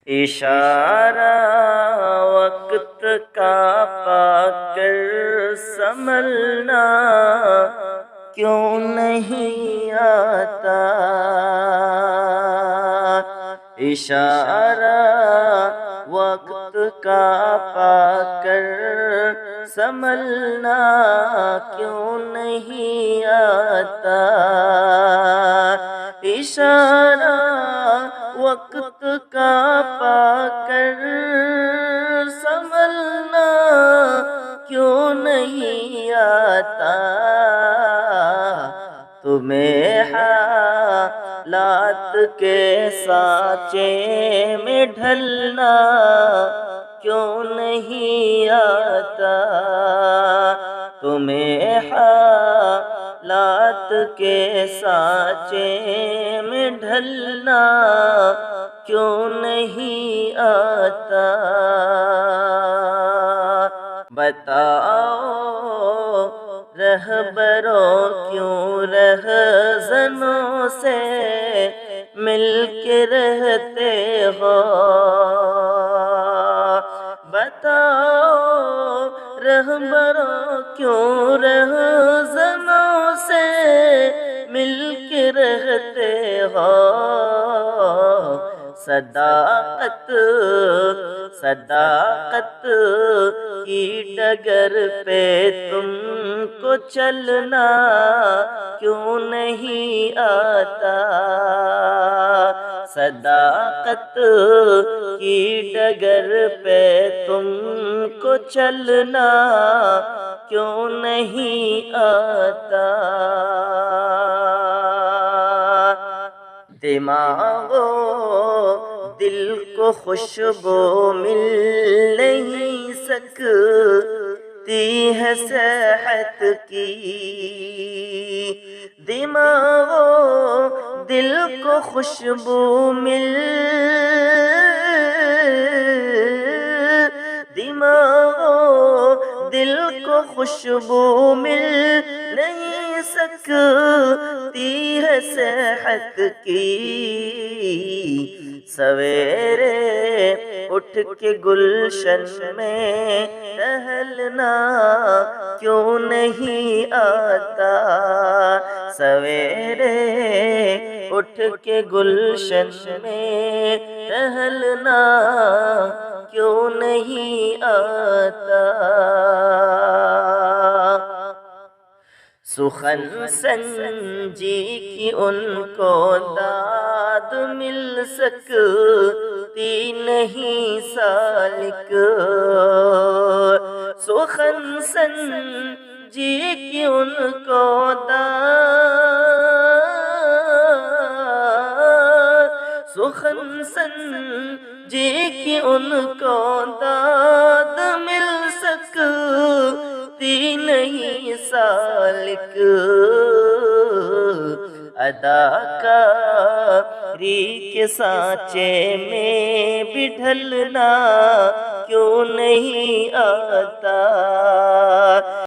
اشارہ وقت کا پا کر سنبھلنا کیوں نہیں آتا، اشارہ وقت کا پا کر سنبھلنا کیوں نہیں آتا، اشارہ وقت کا پا کر سنبھلنا کیوں نہیں آتا، تمہیں حالات کے سانچے میں ڈھلنا کیوں نہیں آتا، تمہیں حالات کے سانچے میں ڈھلنا کیوں نہیں آتا، بتاؤ رہبروں کیوں رہزنوں سے مل کے رہتے ہو، بتاؤ رہبروں کیوں رہزنوں سے مل کے رہتے ہو، صداقت صداقت کی ڈگر پہ تم کو چلنا کیوں نہیں آتا، صداقت کی ڈگر پہ تم کو چلنا کیوں نہیں آتا، دماغ و دل کو خوشبو مل نہیں سکتی ہے صحت کی، دماغ و دل کو خوشبو دماغ و دل کو خوشبو مل نہیں سکتی ہے صحت کی، سویرے اٹھ کے گلشن میں ٹہلنا کیوں نہیں آتا، سویرے اٹھ کے گلشن میں ٹہلنا کیوں نہیں آتا، سخن سنجی کی ان کو داد مل سکتی نہیں سالک، سخن سنجی کی ان کو سخن سنجی کی ان کو داد مل سکتی نہیں سالک، اداکاری کے سانچے میں بھی ڈھلنا کیوں نہیں آتا،